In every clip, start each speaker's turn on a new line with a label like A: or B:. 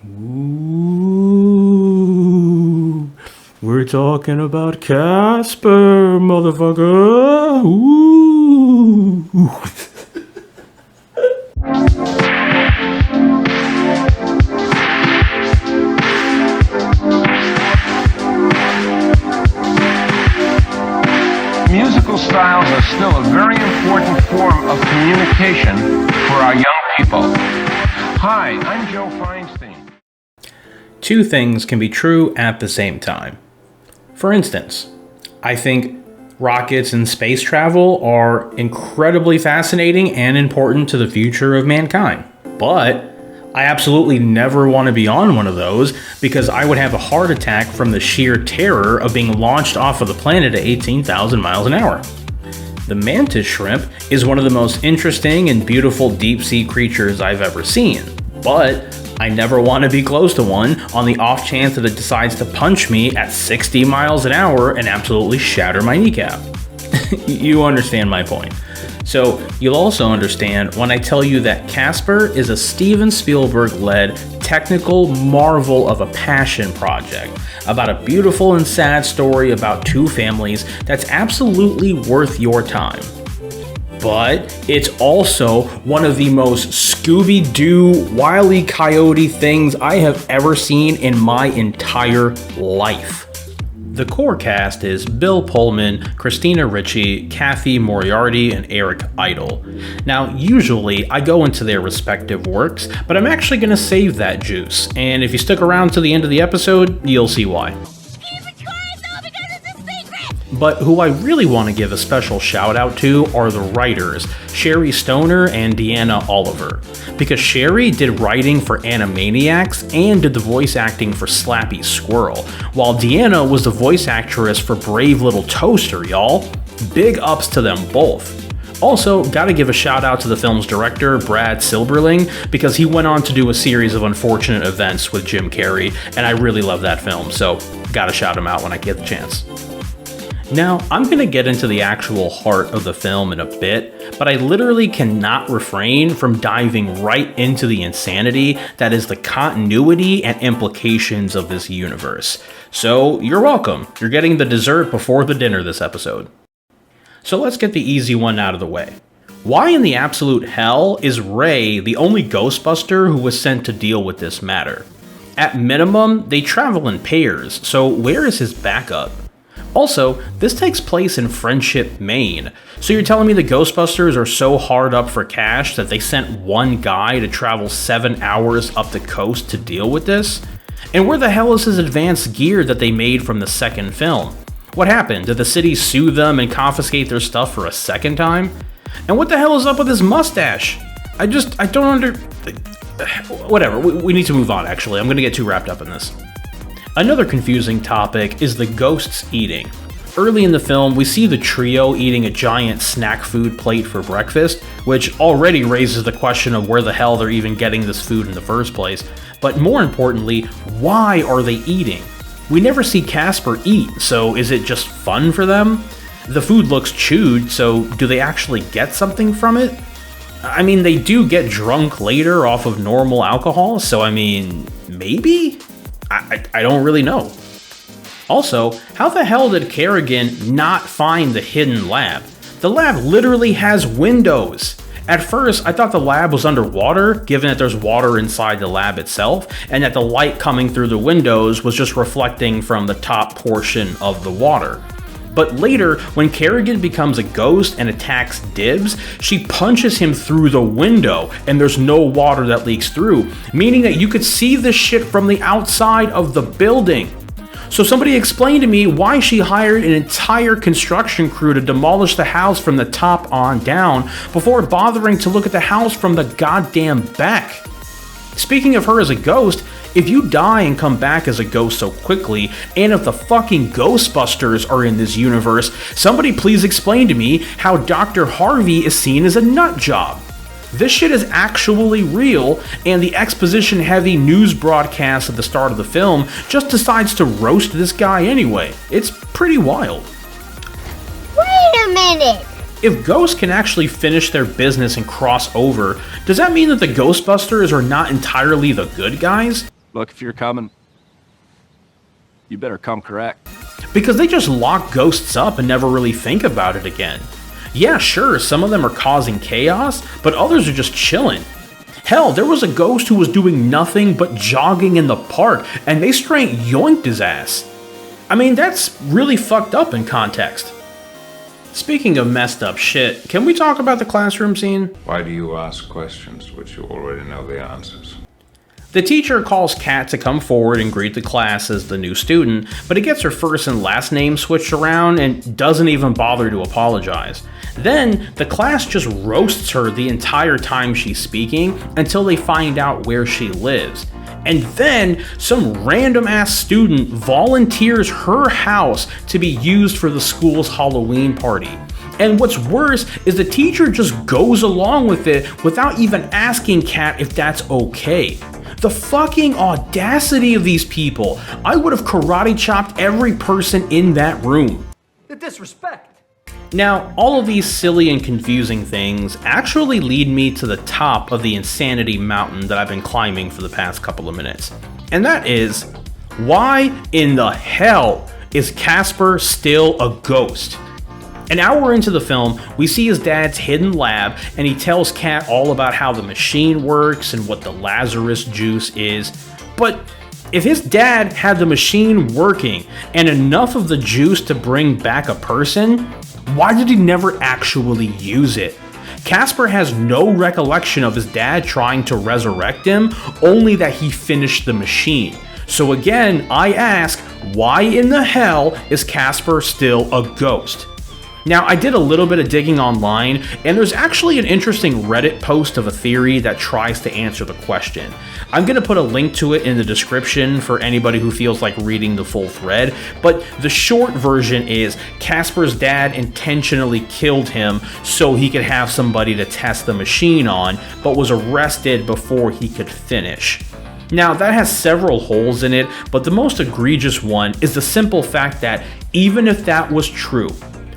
A: Ooh, we're talking about Casper, motherfucker. Ooh.
B: Musical styles are still a very important form of communication for our young people. Hi, I'm Joe Feinstein.
A: Two things can be true at the same time. For instance, I think rockets and space travel are incredibly fascinating and important to the future of mankind. But I absolutely never want to be on one of those because I would have a heart attack from the sheer terror of being launched off of the planet at 18,000 miles an hour. The mantis shrimp is one of the most interesting and beautiful deep-sea creatures I've ever seen, but I never want to be close to one on the off chance that it decides to punch me at 60 miles an hour and absolutely shatter my kneecap. You understand my point. So you'll also understand when I tell you that Casper is a Steven Spielberg-led technical marvel of a passion project about a beautiful and sad story about two families that's absolutely worth your time. But it's also one of the most Scooby-Doo, Wile E. Coyote things I have ever seen in my entire life. The core cast is Bill Pullman, Christina Ricci, Kathy Moriarty, and Eric Idle. Now, usually I go into their respective works, but I'm actually going to save that juice, and if you stick around to the end of the episode, you'll see why. But who I really want to give a special shout out to are the writers, Sherry Stoner and Deanna Oliver. Because Sherry did writing for Animaniacs and did the voice acting for Slappy Squirrel, while Deanna was the voice actress for Brave Little Toaster, y'all. Big ups to them both. Also, gotta give a shout out to the film's director, Brad Silberling, because he went on to do a series of unfortunate events with Jim Carrey, and I really love that film, so gotta shout him out when I get the chance. Now, I'm going to get into the actual heart of the film in a bit, but I literally cannot refrain from diving right into the insanity that is the continuity and implications of this universe. So, you're welcome. You're getting the dessert before the dinner this episode. So let's get the easy one out of the way. Why in the absolute hell is Ray the only Ghostbuster who was sent to deal with this matter? At minimum, they travel in pairs, so where is his backup? Also, this takes place in Friendship, Maine. So you're telling me the Ghostbusters are so hard up for cash that they sent one guy to travel 7 hours up the coast to deal with this? And where the hell is his advanced gear that they made from the second film? What happened? Did the city sue them and confiscate their stuff for a second time? And what the hell is up with his mustache? I don't Whatever, we need to move on actually. I'm gonna get too wrapped up in this. Another confusing topic is the ghosts eating. Early in the film, we see the trio eating a giant snack food plate for breakfast, which already raises the question of where the hell they're even getting this food in the first place. But more importantly, why are they eating? We never see Casper eat, so is it just fun for them? The food looks chewed, so do they actually get something from it? I mean, they do get drunk later off of normal alcohol, so I mean, maybe? I don't really know. Also, how the hell did Kerrigan not find the hidden lab? The lab literally has windows. At first, I thought the lab was underwater, given that there's water inside the lab itself, and that the light coming through the windows was just reflecting from the top portion of the water. But later, when Kerrigan becomes a ghost and attacks Dibs, she punches him through the window, and there's no water that leaks through, meaning that you could see this shit from the outside of the building. So somebody explain to me why she hired an entire construction crew to demolish the house from the top on down before bothering to look at the house from the goddamn back. Speaking of her as a ghost, if you die and come back as a ghost so quickly, and if the fucking Ghostbusters are in this universe, somebody please explain to me how Dr. Harvey is seen as a nut job. This shit is actually real, and the exposition-heavy news broadcast at the start of the film just decides to roast this guy anyway. It's pretty wild.
C: Wait a minute!
A: If ghosts can actually finish their business and cross over, does that mean that the Ghostbusters are not entirely the good guys?
D: Look, if you're coming, you better come correct.
A: Because they just lock ghosts up and never really think about it again. Yeah, sure, some of them are causing chaos, but others are just chilling. Hell, there was a ghost who was doing nothing but jogging in the park, and they straight yoinked his ass. I mean, that's really fucked up in context. Speaking of messed up shit, can we talk about the classroom scene?
E: Why do you ask questions which you already know the answers?
A: The teacher calls Kat to come forward and greet the class as the new student, but it gets her first and last name switched around and doesn't even bother to apologize. Then, the class just roasts her the entire time she's speaking until they find out where she lives. And then, some random ass student volunteers her house to be used for the school's Halloween party. And what's worse is the teacher just goes along with it without even asking Kat if that's okay. The fucking audacity of these people. I would have karate chopped every person in that room.
F: The disrespect.
A: Now, all of these silly and confusing things actually lead me to the top of the insanity mountain that I've been climbing for the past couple of minutes. And that is, why in the hell is Casper still a ghost? An hour into the film, we see his dad's hidden lab, and he tells Kat all about how the machine works and what the Lazarus juice is. But if his dad had the machine working and enough of the juice to bring back a person, why did he never actually use it? Casper has no recollection of his dad trying to resurrect him, only that he finished the machine. So again, I ask, why in the hell is Casper still a ghost? Now, I did a little bit of digging online, and there's actually an interesting Reddit post of a theory that tries to answer the question. I'm going to put a link to it in the description for anybody who feels like reading the full thread, but the short version is Casper's dad intentionally killed him so he could have somebody to test the machine on, but was arrested before he could finish. Now, that has several holes in it, but the most egregious one is the simple fact that even if that was true,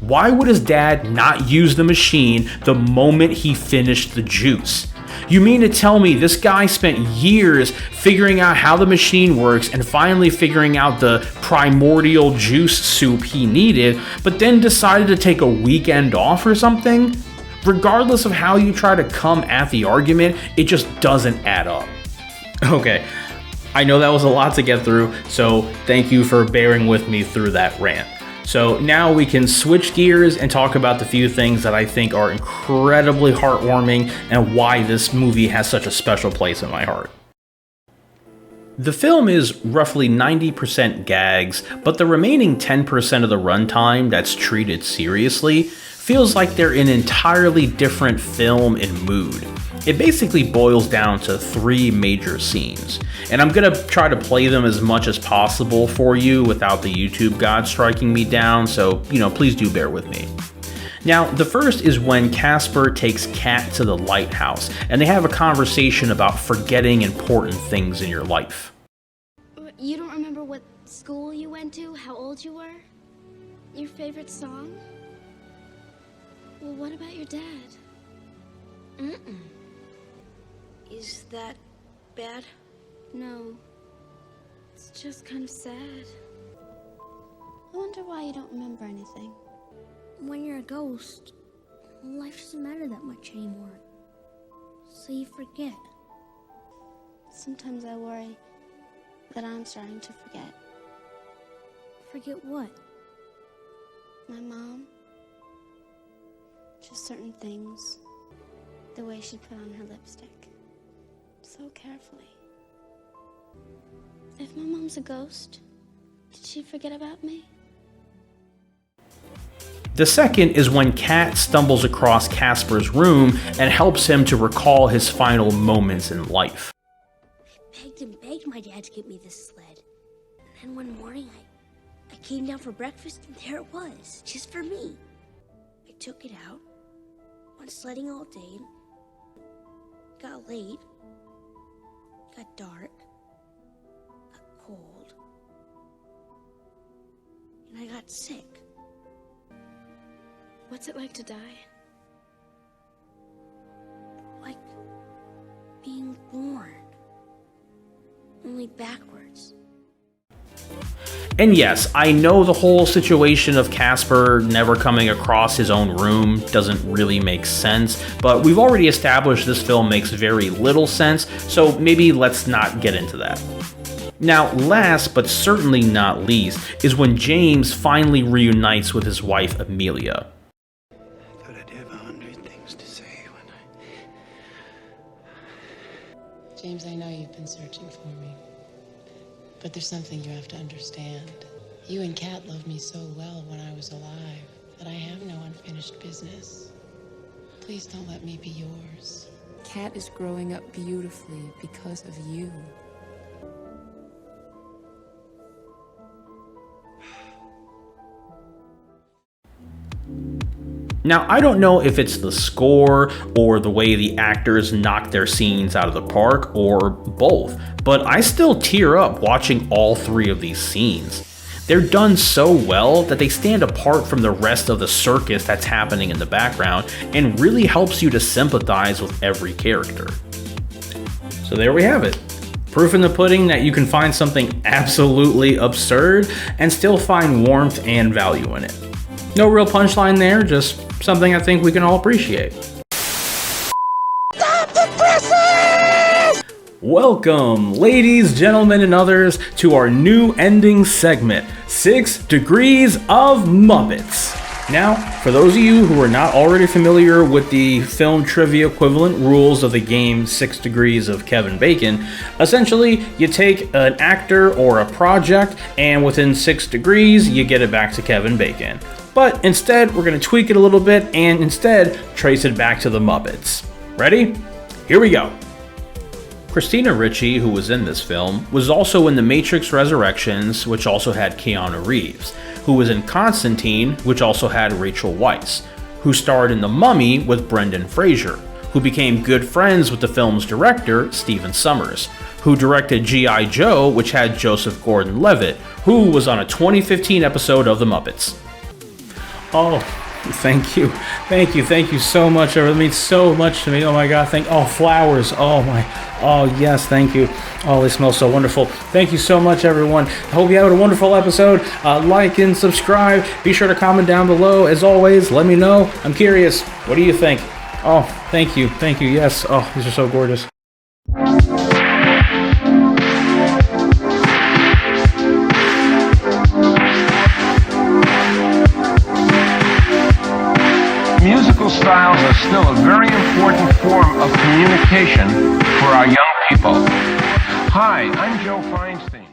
A: why would his dad not use the machine the moment he finished the juice? You mean to tell me this guy spent years figuring out how the machine works and finally figuring out the primordial juice soup he needed, but then decided to take a weekend off or something? Regardless of how you try to come at the argument, it just doesn't add up. Okay, I know that was a lot to get through, so thank you for bearing with me through that rant. So now we can switch gears and talk about the few things that I think are incredibly heartwarming and why this movie has such a special place in my heart. The film is roughly 90% gags, but the remaining 10% of the runtime that's treated seriously feels like they're an entirely different film and mood. It basically boils down to 3 major scenes, and I'm gonna try to play them as much as possible for you without the YouTube god striking me down, so, please do bear with me. Now, the first is when Casper takes Kat to the lighthouse, and they have a conversation about forgetting important things in your life.
G: You don't remember what school you went to, how old you were? Your favorite song? Well, what about your dad? Mm-mm. Is that bad? No. It's just kind of sad. I wonder why you don't remember anything. When you're a ghost, life doesn't matter that much anymore. So you forget. Sometimes I worry that I'm starting to forget. Forget what? My mom. Just certain things. The way she put on her lipstick. So carefully. If my mom's a ghost, did she forget about me?
A: The second is when Kat stumbles across Casper's room and helps him to recall his final moments in life.
G: I begged and begged my dad to get me this sled. And then one morning I came down for breakfast and there it was, just for me. I took it out, went sledding all day, got late, got dark, got cold, and I got sick. What's it like to die? Like being born. only backwards.
A: And yes, I know the whole situation of Casper never coming across his own room doesn't really make sense, but we've already established this film makes very little sense, so maybe let's not get into that. Now, last but certainly not least is when James finally reunites with his wife Amelia.
F: I thought I'd have 100 things to say when
H: James, I know you've been searching for me. But there's something you have to understand. You and Kat loved me so well when I was alive that I have no unfinished business. Please don't let me be yours.
I: Kat is growing up beautifully because of you.
A: Now, I don't know if it's the score or the way the actors knock their scenes out of the park or both, but I still tear up watching all three of these scenes. They're done so well that they stand apart from the rest of the circus that's happening in the background and really helps you to sympathize with every character. So there we have it. Proof in the pudding that you can find something absolutely absurd and still find warmth and value in it. No real punchline there, just something I think we can all appreciate.
C: Stop the presses!
A: Welcome, ladies, gentlemen, and others, to our new ending segment, 6 Degrees of Muppets. Now, for those of you who are not already familiar with the film trivia equivalent rules of the game 6 Degrees of Kevin Bacon, essentially you take an actor or a project and within 6 degrees you get it back to Kevin Bacon. But instead we're going to tweak it a little bit and instead trace it back to the Muppets. Ready? Here we go. Christina Ricci, who was in this film, was also in The Matrix Resurrections, which also had Keanu Reeves, who was in Constantine, which also had Rachel Weisz, who starred in The Mummy with Brendan Fraser, who became good friends with the film's director, Stephen Sommers, who directed G.I. Joe, which had Joseph Gordon-Levitt, who was on a 2015 episode of The Muppets. Oh, thank you so much. It means so much to me. Oh my God, flowers. Oh yes, thank you. Oh, they smell so wonderful. Thank you so much, everyone. I hope you had a wonderful episode. Like and subscribe. Be sure to comment down below. As always, let me know. I'm curious. What do you think? Oh, thank you. Yes. Oh, these are so gorgeous.
B: Musical styles are still a very important form of communication for our young people. Hi, I'm Joe Feinstein.